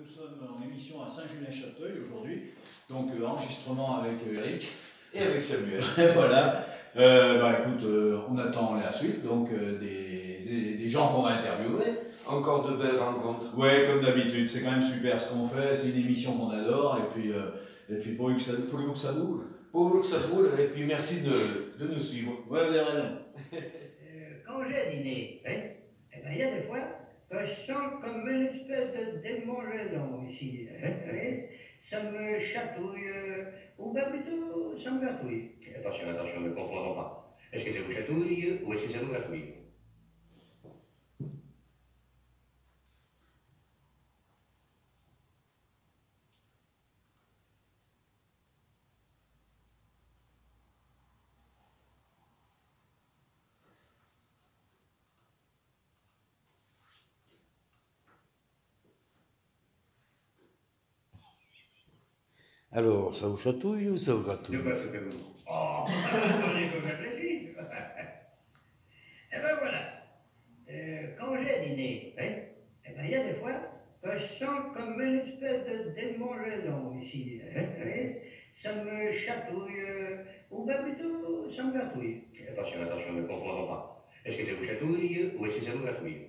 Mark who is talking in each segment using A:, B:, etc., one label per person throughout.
A: Nous sommes en émission à Saint-Julien-Châteuil aujourd'hui, donc enregistrement avec Eric et avec Samuel. Voilà. Écoute, on attend la suite, donc des gens qu'on va interviewer.
B: Encore de belles rencontres.
A: Ouais, comme d'habitude, c'est quand même super ce qu'on fait, c'est une émission qu'on adore, et puis pour vous que ça bouge.
B: Pour vous que ça roule, et puis merci de nous suivre.
A: Ouais, vous avez raison.
C: Quand j'ai dîné, eh ben, il y a des fois que je sens comme une espèce de démangeaison ici. Ça me chatouille, ou bien plutôt, ça me gratouille.
D: Attention, ne confondons pas. Est-ce que ça vous chatouille ou est-ce que ça vous gratouille?
B: Alors, ça vous chatouille ou ça vous gratouille?
D: De quoi se fait-vous?
C: Oh, attendez que je réfléchisse. Eh ben voilà, quand j'ai dîné, eh ben, il y a des fois que je sens comme une espèce de démangeaison ici. Ça me chatouille, ou bien plutôt, ça me gratouille.
D: Attention, ne confondons pas. Est-ce que ça vous chatouille ou est-ce que ça vous gratouille?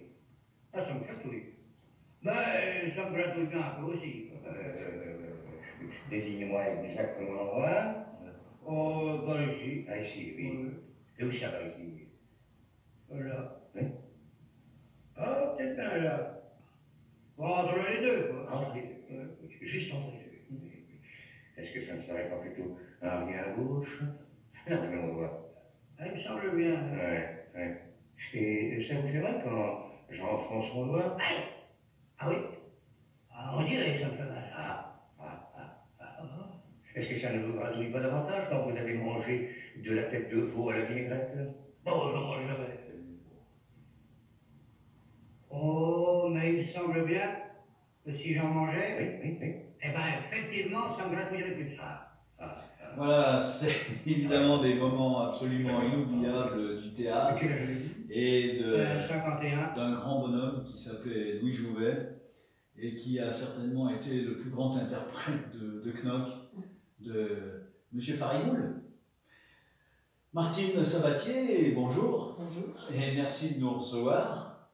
C: Ah, ça me chatouille. Ben, ça me gratouille bien un peu aussi.
D: Désignez-moi exactement l'endroit.
C: Oh, ben ici.
D: Ah, ici, oui. Et où ça va ici?
C: Voilà.
D: Oui.
C: Ah, peut-être bien là. Bon, entre les deux, quoi.
D: Entre les deux. Juste entre les deux. Est-ce que ça ne serait pas plutôt un rien à gauche? Largement droit.
C: Ah, il me semble bien.
D: Ouais. Et ça vous fait mal quand j'enfonce mon doigt?
C: Ah oui. Ah, on dirait que ça me fait mal.
D: Est-ce que ça ne vous gratouille pas davantage quand vous avez mangé de la tête de veau à la vinaigrette?
C: Bon, je mange jamais. Oh, mais il me semble bien que si j'en mangeais,
D: Oui.
C: eh ben, effectivement, ça me gratouillerait plus.
A: Voilà, c'est évidemment des moments absolument inoubliables du théâtre et
C: 51.
A: d'un grand bonhomme qui s'appelait Louis Jouvet et qui a certainement été le plus grand interprète de Knock, de Monsieur Farigoul. Martine Sabatier, bonjour.
E: Bonjour.
A: Et merci de nous recevoir.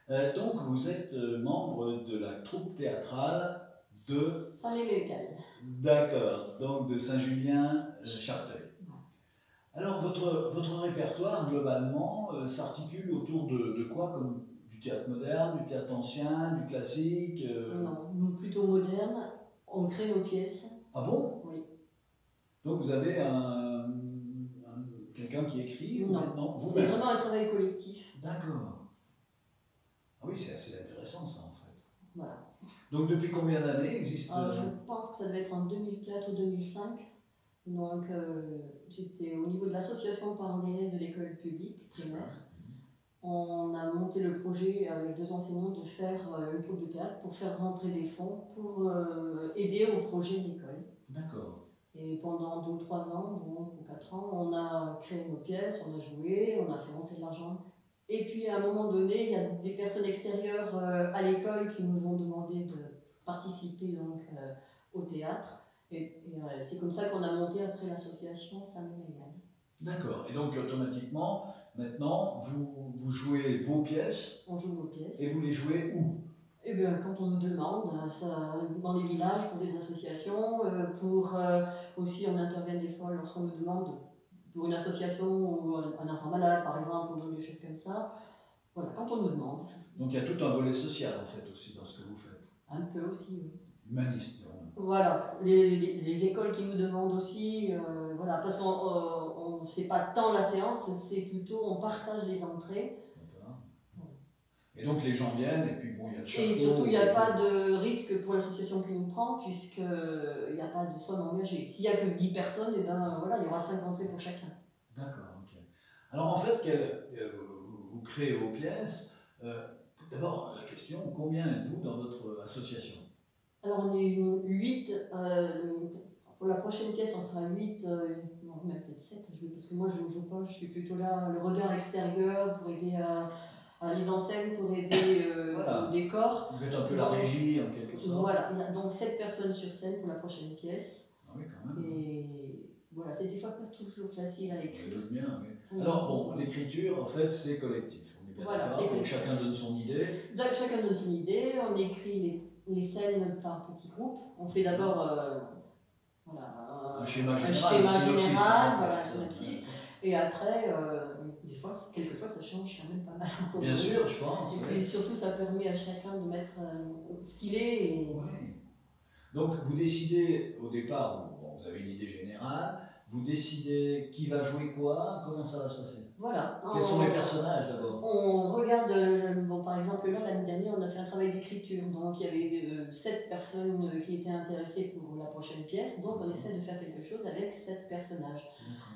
A: Donc vous êtes membre de la troupe théâtrale de
E: Saint-Légal.
A: D'accord, donc de Saint-Julien-Châteuil. Alors votre répertoire globalement s'articule autour de quoi, comme du théâtre moderne, du théâtre ancien, du classique
E: Non, plutôt moderne. On crée nos pièces.
A: Ah bon?
E: Oui.
A: Donc vous avez quelqu'un qui écrit?
E: Non, c'est vraiment un travail collectif.
A: D'accord. Ah oui, c'est assez intéressant ça en fait.
E: Voilà.
A: Donc depuis combien d'années existe
E: Je pense que ça devait être en 2004 ou 2005. Donc j'étais au niveau de l'association de parents d'élèves de l'école publique primaire. On a monté le projet avec 2 enseignants de faire une troupe de théâtre pour faire rentrer des fonds pour aider au projet de l'école.
A: D'accord.
E: Et pendant 2 ou 3 ans, donc, ou 4 ans, on a créé nos pièces, on a joué, on a fait rentrer de l'argent. Et puis à un moment donné, il y a des personnes extérieures à l'école qui nous ont demandé de participer donc, au théâtre. Et c'est comme ça qu'on a monté après l'association Saint-Légal.
A: D'accord. Et donc automatiquement, maintenant, vous jouez vos pièces.
E: On joue vos pièces.
A: Et vous les jouez où?
E: Eh bien, quand on nous demande, ça, dans les villages, pour des associations, aussi on intervient des fois lorsqu'on nous demande pour une association ou un enfant malade par exemple, ou des choses comme ça. Voilà, quand on nous demande.
A: Donc il y a tout un volet social en fait aussi dans ce que vous faites.
E: Un peu aussi, oui.
A: Humaniste, dirons.
E: Voilà, les écoles qui nous demandent aussi, voilà, parce qu'on ne sait pas tant la séance, c'est plutôt on partage les entrées.
A: Et donc les gens viennent, et puis bon, il y a le château.
E: Et surtout, il n'y a pas de risque pour l'association qui nous prend, puisqu'il n'y a pas de somme engagée. S'il n'y a que 10 personnes, et ben, voilà, il y aura 5 entrées pour chacun.
A: D'accord, ok. Alors en fait, vous créez vos pièces. D'abord, la question, combien êtes-vous dans votre association?
E: Alors on est 8. Pour la prochaine pièce, on sera 8, non, même peut-être 7, parce que moi je ne joue pas, je suis plutôt là, le regard extérieur, pour aider à à la mise en scène pour aider
A: Voilà.
E: au décor.
A: Vous êtes un peu la régie en quelque sorte.
E: Voilà, il y a donc 7 personnes sur scène pour la prochaine pièce.
A: Ah oui, quand même.
E: Et voilà, c'est des fois pas toujours facile à
A: Je
E: écrire.
A: doute bien, oui.
E: Oui.
A: Alors, bon, l'écriture, en fait, c'est collectif. On est bien
E: Voilà,
A: d'accord.
E: c'est
A: Donc,
E: collectif.
A: chacun donne son idée.
E: Donc, chacun donne son idée, on écrit les scènes par petits groupes. On fait d'abord voilà,
A: Un schéma général.
E: synopsis,
A: hein,
E: voilà, un
A: ça.
E: synopsis. Et après, quelquefois, ça change quand même pas mal.
A: Bien sûr, je pense.
E: Et
A: oui.
E: puis surtout, ça permet à chacun de mettre ce qu'il est. Et...
A: Oui. Donc, vous décidez au départ, bon, vous avez une idée générale, vous décidez qui va jouer quoi, comment ça va se passer.
E: Voilà.
A: Quels sont les personnages d'abord?
E: On regarde, bon, par exemple, là, l'année dernière, on a fait un travail d'écriture. Donc, il y avait 7 personnes qui étaient intéressées pour la prochaine pièce. Donc, on essaie de faire quelque chose avec 7 personnages.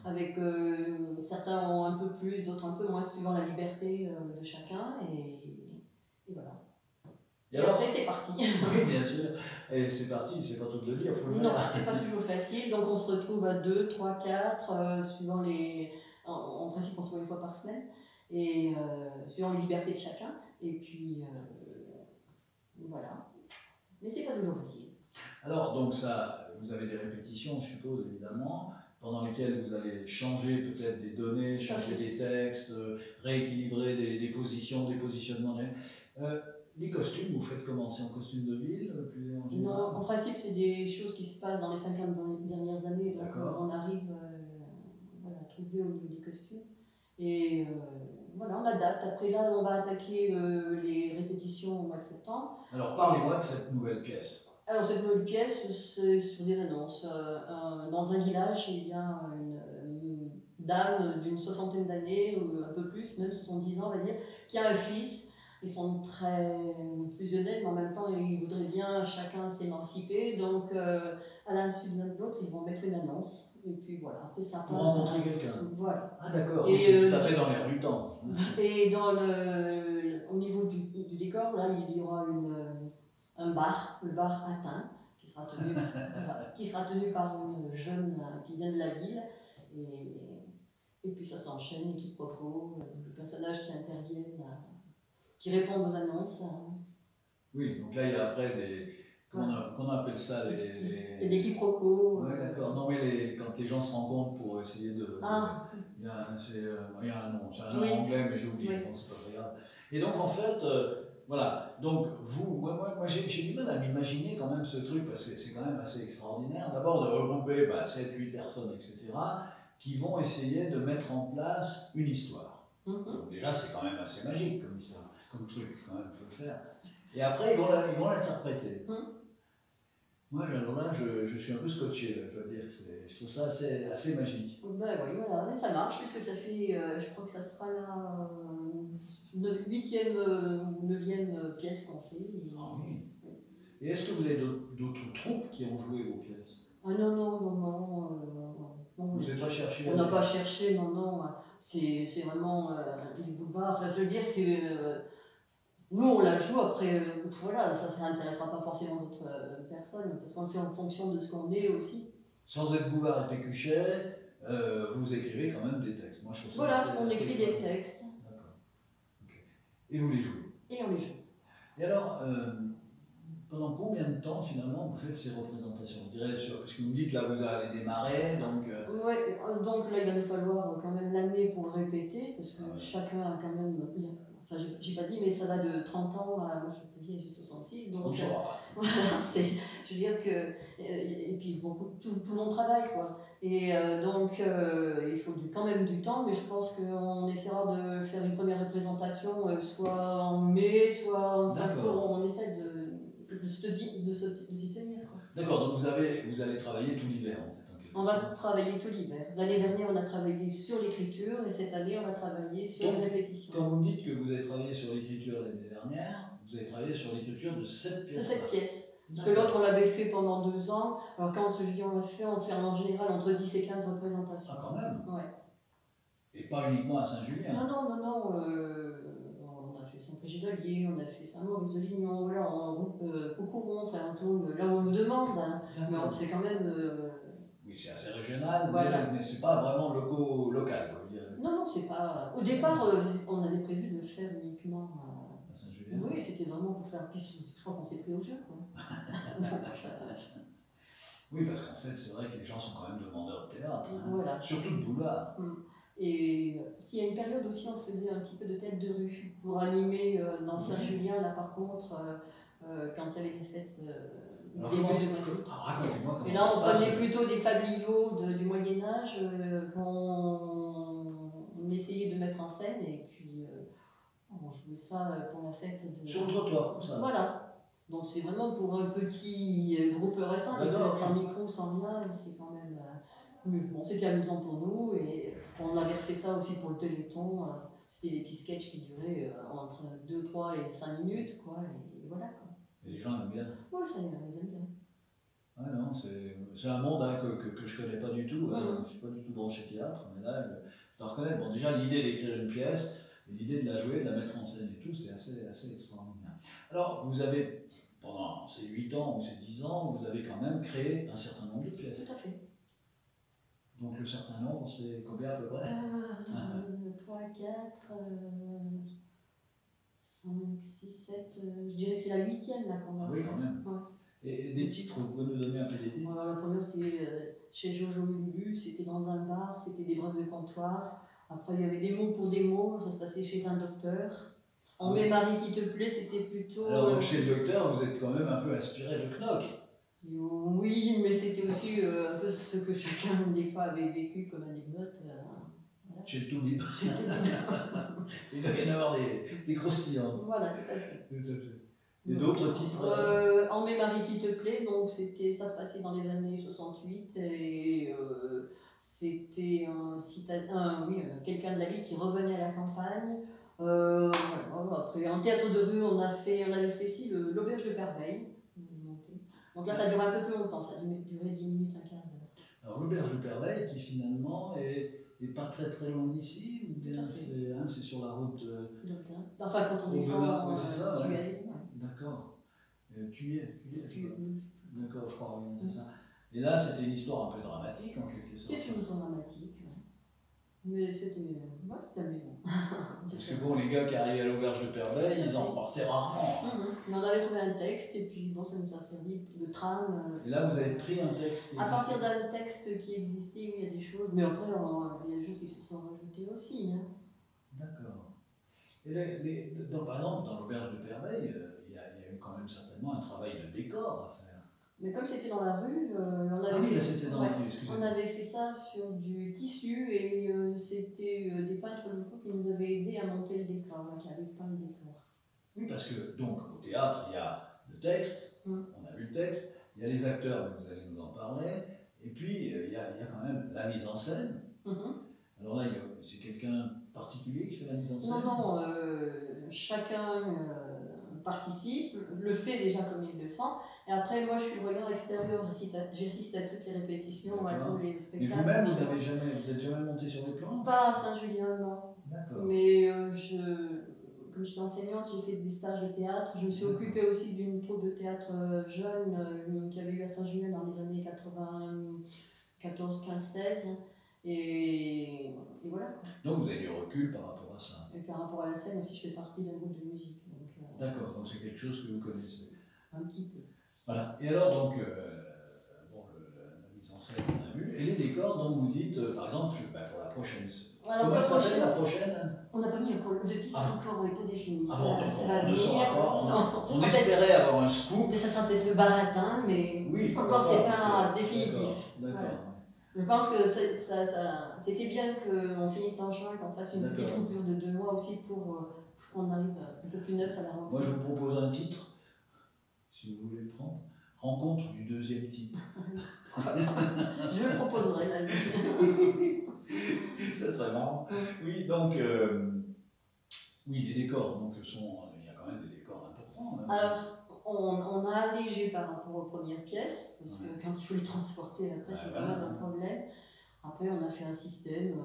E: Avec certains ont un peu plus, d'autres un peu moins, suivant la liberté de chacun. Et voilà. Et
A: alors,
E: après, c'est parti.
A: oui, bien sûr. Et c'est parti, c'est pas tout de le dire, faut le
E: Non,
A: faire.
E: c'est pas toujours facile. Donc, on se retrouve à 2, 3, 4, suivant les. En principe, on se voit une fois par semaine. Et suivant les libertés de chacun. Et puis, voilà. Mais c'est pas toujours facile.
A: Alors, donc ça, vous avez des répétitions, je suppose, évidemment, pendant lesquelles vous allez changer peut-être des données, changer des textes, rééquilibrer des positions, des positionnements. Les costumes, vous faites comment? C'est en costume de ville, plus en général?
E: Non, en principe, c'est des choses qui se passent dans les 50 dernières années. Donc, on arrive voilà, à trouver au niveau des costumes. Et voilà, on adapte. Après, là, on va attaquer les répétitions au mois de septembre.
A: Alors, parlez-moi de cette nouvelle pièce.
E: Alors, cette nouvelle pièce, c'est sur des annonces. Dans un village, il y a une dame d'une 60aine d'années, ou un peu plus, même 70 ans, on va dire, qui a un fils. Ils sont très fusionnels, mais en même temps, ils voudraient bien chacun s'émanciper. Donc, à l'insu de l'autre, ils vont mettre une annonce. Et puis voilà, après ça
A: Pour rencontrer quelqu'un.
E: Voilà.
A: Ah d'accord,
E: Et
A: c'est tout à fait dans l'air du temps.
E: Et au niveau du décor, là, il y aura un bar, le bar Atteint, qui sera tenu par une jeune qui vient de la ville. Et puis ça s'enchaîne, les quiproquos, les personnages qui interviennent, qui répondent aux annonces.
A: Oui, donc là il y a après des. Comment on appelle ça
E: Et des quiproquos.
A: Oui, d'accord. Non, mais quand les gens se rencontrent pour essayer de.
E: Ah.
A: Il y a un nom, c'est un nom
E: Oui.
A: anglais, mais j'ai oublié,
E: Oui.
A: bon, c'est pas très grave. Et donc en fait, voilà. Donc vous, moi j'ai du mal à m'imaginer quand même ce truc, parce que c'est quand même assez extraordinaire. D'abord de regrouper 7-8 personnes, etc., qui vont essayer de mettre en place une histoire. Donc déjà, c'est quand même assez magique comme histoire, comme truc, quand même, il faut le faire. Et après, ils vont l'interpréter. Moi, alors là, je suis un peu scotché, là, je dois dire. Je trouve ça assez magique.
E: Ben oui, voilà, mais ça marche, puisque ça fait, je crois que ça sera la 8e ou 9e pièce qu'on fait.
A: Ah oui. Et est-ce que vous avez d'autres troupes qui ont joué vos pièces?
E: Ah non.
A: Vous n'avez pas cherché?
E: On n'a pas cherché, non. C'est vraiment du boulevard. Enfin, je veux dire, c'est. Nous, on la joue, après, voilà, ça n'intéressera pas forcément d'autres personnes, parce qu'on le fait en fonction de ce qu'on est aussi.
A: Sans être Bouvard et Pécuchet, vous écrivez quand même des textes. Moi, je trouve ça
E: voilà, on écrit des textes.
A: D'accord. Okay. Et vous les jouez?
E: Et on les joue.
A: Et alors, pendant combien de temps, finalement, vous faites ces représentations? Je dirais, parce que vous me dites, là, vous allez démarrer, donc...
E: Oui, donc là, il va nous falloir quand même l'année pour le répéter, parce que chacun a quand même... Enfin, j'ai pas dit, mais ça va de 30 ans à, moi je suis plus vieille, j'ai 66, donc voilà, je veux dire que, et puis tout le monde travaille, quoi. Et donc, il faut quand même du temps, mais je pense qu'on essaiera de faire une première représentation, soit en mai, soit en fin de cours, on essaie de s'y tenir, quoi.
A: D'accord, donc vous allez travailler tout l'hiver, en fait.
E: On va travailler tout l'hiver. L'année dernière, on a travaillé sur l'écriture et cette année, on va travailler sur les répétitions.
A: Quand vous me dites que vous avez travaillé sur l'écriture l'année dernière, vous avez travaillé sur l'écriture de cette pièce.
E: De cette pièce. Parce que l'autre, on l'avait fait pendant 2 ans. Alors quand je dis on le fait en général entre 10 et 15 représentations.
A: Ah, quand même.
E: Ouais.
A: Et pas uniquement à Saint-Julien.
E: Non. On a fait Saint-Prégis-d'Allier, on a fait Saint-Maurice-de-Lignon, voilà, au courant, enfin, on tourne là où on nous demande. Hein. Mais c'est quand même...
A: Oui, c'est assez régional,
E: voilà.
A: mais c'est pas vraiment local, quoi.
E: Non, non, c'est pas. Au départ, on avait prévu de le faire uniquement.
A: À Saint-Julien.
E: Oui, c'était vraiment pour faire. Puis je crois qu'on s'est pris au jeu, quoi. Donc,
A: Oui, parce qu'en fait, c'est vrai que les gens sont quand même demandeurs de théâtre, hein.
E: voilà.
A: Surtout de boulevard.
E: Et s'il y a une période aussi, on faisait un petit peu de tête de rue pour animer dans Saint-Julien, là par contre, quand il y avait des fêtes.
A: Alors,
E: début
A: comment
E: du
A: c'est-
E: mois d'août.
A: racontez-moi comment
E: Et là,
A: ça
E: on
A: se passe.
E: prenait plutôt des fabliaux du Moyen-Âge qu'on essayait de mettre en scène et puis on jouait ça pour la fête.
A: Sur le trottoir, comme ça.
E: Voilà. Donc c'est vraiment pour un petit groupe récent,
A: D'accord,
E: sans micro, sans rien, c'est quand même. Bon, c'était amusant pour nous et on avait refait ça aussi pour le Téléthon. C'était des petits sketchs qui duraient entre 2, 3 et 5 minutes, quoi. Et voilà, quoi.
A: Et les gens aiment bien.
E: Oui, ça, ils les aiment bien.
A: Ouais, non, c'est un monde hein, que je connais pas du tout. Hein.
E: Mhm.
A: Je ne suis pas du tout branché théâtre, mais là, je dois reconnaître. Bon, déjà, l'idée d'écrire une pièce, l'idée de la jouer, de la mettre en scène et tout, c'est assez extraordinaire. Alors, vous avez, pendant ces 8 ans ou ces 10 ans, vous avez quand même créé un certain nombre de pièces.
E: Tout à fait.
A: Donc, le certain nombre, c'est combien à peu près?
E: 3, 4, 5, 6, 7, je dirais que c'est la 8e là qu'on a.
A: Ah oui, quand même.
E: Ouais.
A: Et des titres, vous pouvez nous donner un peu des titres?
E: Alors, la première c'était chez Jojo et Lulu, c'était dans un bar, c'était des brèves de comptoir. Après il y avait des mots pour des mots, ça se passait chez un docteur. On met Marie qui te plaît, c'était plutôt.
A: Alors, donc, chez le docteur, vous êtes quand même un peu inspiré de Knock.
E: Oui, mais c'était aussi un peu ce que chacun des fois avait vécu comme anecdote. Voilà.
A: Chez le tout libre.
E: Chez le docteur.
A: Il doit y en avoir des croustillantes.
E: Voilà, tout à fait.
A: Tout à fait. Et d'autres titres
E: En met Marie qui te plaît, donc ça se passait dans les années 68 et c'était quelqu'un de la ville qui revenait à la campagne. Voilà, après, en théâtre de rue, on avait fait ici l'auberge de Perveille. Donc là, ça a duré un peu plus longtemps, ça a duré 10 minutes, un quart d'heure.
A: Alors l'auberge de Perveille qui finalement est pas très très loin d'ici, ou bien c'est sur la route.
E: Enfin, quand on descend,
A: oui, c'est ça,
E: tu
A: ouais.
E: y es.
A: D'accord. Tu y es. D'accord, je crois, oui, c'est ça. Et là, c'était une histoire un peu dramatique en quelque sorte.
E: C'est une histoire dramatique, mais c'était amusant.
A: Parce que bon, les gars qui arrivaient à l'auberge de Perveille, ils en repartaient rarement.
E: Mais on avait trouvé un texte et puis bon, ça nous a servi de trame.
A: Et là, vous avez pris un texte.
E: À partir d'un texte qui existait, il y a des choses, mais après, il y a des choses qui se sont rajoutées aussi. Hein.
A: D'accord. Et donc, par exemple, dans l'auberge de Perveille, il y a eu quand même certainement un travail de décor à faire.
E: Mais comme c'était dans la rue, on avait fait ça sur du tissu et c'était des peintres locaux qui nous avaient aidés à monter le décor, qui avaient peint le décor.
A: Oui, parce que donc au théâtre, il y a le texte, on a vu le texte, il y a les acteurs, vous allez nous en parler, et puis il y a quand même la mise en scène. Alors là, c'est quelqu'un particulier qui fait la mise en scène?
E: Non, chacun participe, le fait déjà comme il le sent, et après moi je suis le regard extérieur, j'assiste à toutes les répétitions, à tous les spectacles.
A: Mais vous-même, vous n'êtes jamais monté sur les plans?
E: Pas à Saint-Julien, non.
A: D'accord.
E: Mais comme j'étais enseignante, j'ai fait des stages de théâtre, je me suis occupée aussi d'une troupe de théâtre jeune qui avait eu à Saint-Julien dans les années 94, 15, 16. Et voilà.
A: Donc vous avez du recul par rapport à ça.
E: Et par rapport à la scène aussi, je fais partie d'un groupe de musique.
A: D'accord, donc c'est quelque chose que vous connaissez.
E: Un petit peu.
A: Voilà. Et alors donc, la mise en scène qu'on a vue, et les décors, donc vous dites, par exemple, pour la prochaine.
E: Alors,
A: comment s'appelle la prochaine?
E: On n'a pas mis encore le titre encore, n'est pas défini.
A: Ah bon,
E: ça va
A: on ne
E: venir.
A: saura pas. On
E: ça
A: espérait avoir un scoop.
E: Mais ça sera peut-être le baratin, mais
A: Oui,
E: encore c'est pas définitif.
A: D'accord.
E: Voilà. Je pense que c'était bien qu'on finisse en juin, qu'on fasse une petite coupure de 2 mois aussi pour qu'on arrive un peu plus neuf à la rentrée.
A: Moi je vous propose un titre, si vous voulez le prendre. Rencontre du 2e type.
E: Je le proposerai là.
A: Ça serait marrant. Oui, donc, oui, les décors, donc, il y a quand même des décors importants. Hein.
E: Alors, on a allégé par rapport aux premières pièces, parce que quand il faut les transporter après, c'est quand même un problème. Après, on a fait un système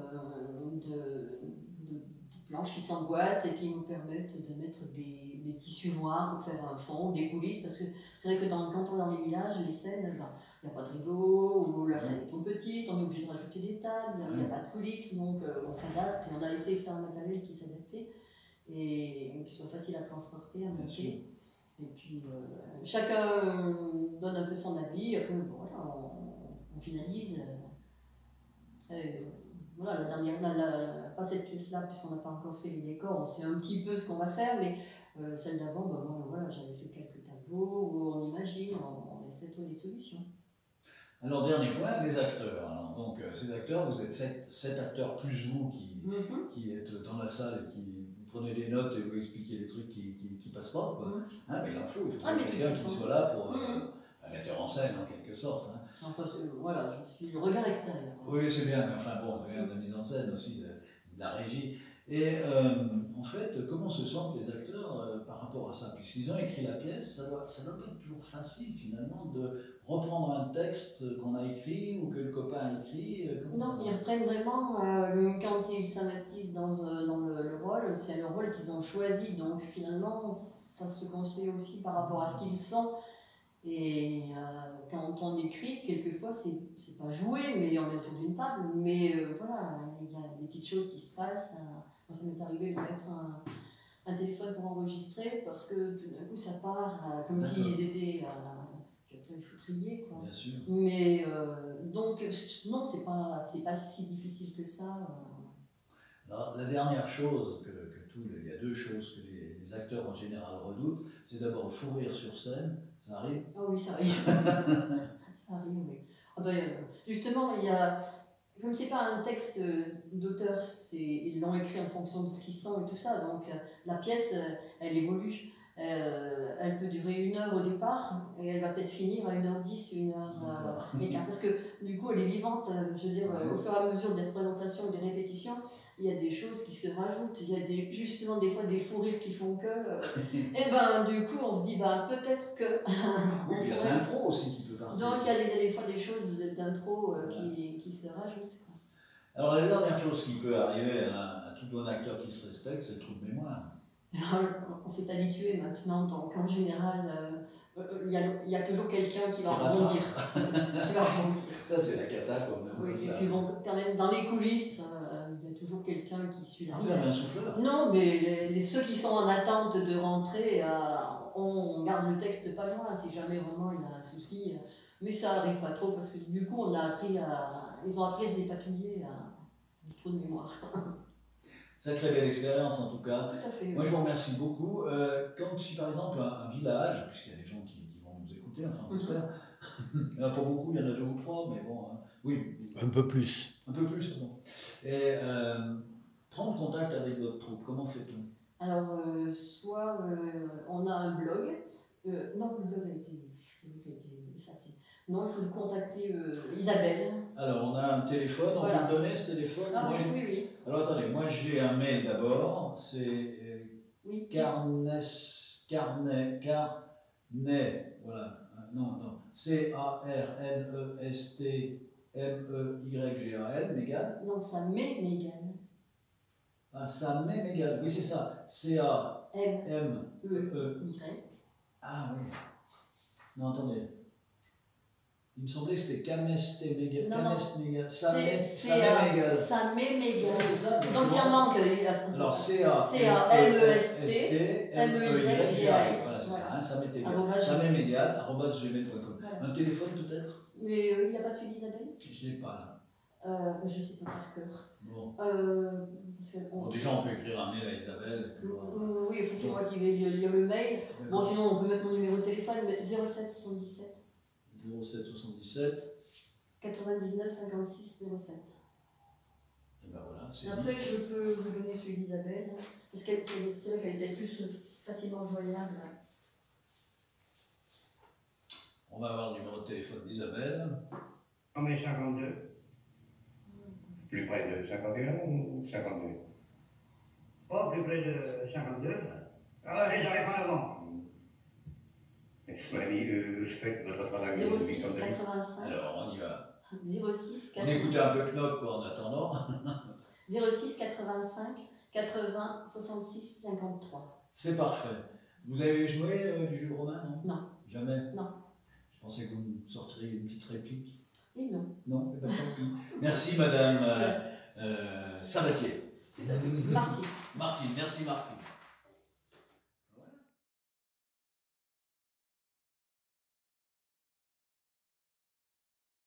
E: planches qui s'emboîtent et qui nous permettent de mettre des tissus noirs pour faire un fond, des coulisses, parce que c'est vrai que quand on est dans les villages, les scènes, il n'y a pas de rideau, ou la scène est trop petite, on est obligé de rajouter des tables, il n'y a pas de coulisses, donc on s'adapte et on a essayé de faire un matériel qui s'adaptait et qui soit facile à transporter, à monter. Et puis chacun donne un peu son avis, après bon, voilà, on finalise. Voilà, la dernière, pas cette pièce-là, puisqu'on n'a pas encore fait les décors, on sait un petit peu ce qu'on va faire, mais celle d'avant, ben, bon, voilà, j'avais fait quelques tableaux où on imagine, on essaie de trouver des solutions.
A: Alors, dernier point, les acteurs. Alors, donc, ces acteurs, vous êtes 7 acteurs plus vous qui êtes dans la salle et qui prenez des notes et vous expliquez les trucs qui passent pas, quoi. Hein, mais il en faut quelqu'un qui soit là pour mettre en scène, en quelque sorte. Hein.
E: Enfin, voilà, je suis le regard extérieur.
A: Oui, c'est bien, mais enfin bon, c'est bien de la mise en scène aussi, de la régie. Et en fait, comment se sentent les acteurs par rapport à ça? Puisqu'ils ont écrit la pièce, ça doit pas être toujours facile finalement de reprendre un texte qu'on a écrit ou que le copain a écrit.
E: Non, ils reprennent vraiment, quand ils s'investissent dans le rôle, c'est le rôle qu'ils ont choisi, donc finalement ça se construit aussi par rapport à ce qu'ils sont. Et quand on écrit, quelquefois, c'est pas joué, mais on est autour d'une table. Mais voilà, il y a des petites choses qui se passent. Moi, ça m'est arrivé de mettre un téléphone pour enregistrer parce que tout d'un coup, ça part comme s'ils étaient puis après, il faut trier, quoi.
A: Bien sûr.
E: Mais donc, non, c'est pas si difficile que ça.
A: Alors, la dernière chose il y a 2 choses que les acteurs en général redoutent, c'est d'abord le fou rire sur scène. Ça arrive?
E: Ah oui, ça arrive. Ça arrive, oui. Ah ben, justement, comme c'est pas un texte d'auteur, ils l'ont écrit en fonction de ce qu'ils sont et tout ça, donc la pièce, elle évolue. Elle peut durer 1 heure au départ et elle va peut-être finir à 1h10, 1h15, parce que du coup elle est vivante, je veux dire, au fur et à mesure des représentations et des répétitions, il y a des choses qui se rajoutent, il y a justement des fois des fous rires qui font que, et ben du coup on se dit peut-être que...
A: Oui, il y a l'impro aussi qui peut partir.
E: Donc il y a des fois des choses d'impro qui se rajoutent. Quoi.
A: Alors la dernière chose qui peut arriver à tout bon acteur qui se respecte, c'est le trou de mémoire.
E: On s'est habitué maintenant, donc en général, il y a toujours quelqu'un qui va rebondir.
A: Ça, c'est la cata quand même.
E: Oui, et puis bon, quand même, dans les coulisses, il y a toujours quelqu'un qui suit la
A: Vous avez un souffleur?
E: Non, mais ceux qui sont en attente de rentrer, on garde le texte pas loin, si jamais vraiment il y a un souci. Mais ça arrive pas trop, parce que du coup, ils ont appris à se dépatouiller du trou de mémoire.
A: Sacrée belle expérience en tout cas.
E: Tout à fait.
A: Moi je vous remercie beaucoup. Quand tu par exemple un village, puisqu'il y a des gens qui vont nous écouter, enfin on espère, il n'y en a pas beaucoup, il y en a 2 ou 3, mais bon, hein. Oui.
B: Un peu plus.
A: Un peu plus, bon. Et prendre contact avec votre troupe, comment fait-on?
E: Alors, soit on a un blog, non, le blog a été effacé. Non, il faut contacter Isabelle.
A: Alors, on a un téléphone, on peut le donner ce téléphone?
E: Ah oui.
A: Alors, attendez, moi j'ai un mail d'abord, c'est carnet, voilà, non, C-A-R-N-E-S-T-M-E-Y-G-A-L, Mégane.
E: Non, ça met Mégane.
A: Ah, ça met Mégane, oui c'est ça, C-A-M-E-Y. Ah oui, non, attendez. Il me semblait que c'était Camesté Mégane. Samé Mégane.
E: Samé Mégane.
A: C'est ça.
E: Donc il en manque.
A: Alors C-A-M-E-S-T-M-E-Y-G-A-L. Voilà, c'est ça, Samé Mégane, @gmail.com. Un téléphone peut-être?
E: Mais il n'y a pas celui d'Isabelle?
A: Je ne l'ai pas là.
E: Je ne sais pas par cœur.
A: Bon. Déjà, on peut écrire un mail à Isabelle. Et puis
E: oui, c'est moi qui vais lire le mail. Bon, sinon, on peut mettre mon numéro de téléphone, 07 77.
A: 07 77
E: 99 56 07.
A: Et ben voilà, c'est
E: après, je peux vous donner celui d'Isabelle, parce que c'est vrai qu'elle est plus facilement joignable.
A: On va avoir le numéro de téléphone d'Isabelle.
C: On met 52.
D: Plus près de 51 ou 52?
C: Pas plus près de 52. Alors, j'arrive en avant.
D: Mon ami, je fais votre travail.
E: 06 85.
A: Alors, on y va.
E: 06
A: On écoutait un peu Knock en attendant.
E: 06 85 80 66 53.
A: C'est parfait. Vous avez joué du jeu romain, non?
E: Non.
A: Jamais?
E: Non.
A: Je pensais que vous me sortiriez une petite réplique.
E: Et non.
A: Non, c'est pas tant. Merci Madame Sabatier.
E: Marquis.
A: Martine, merci Martine.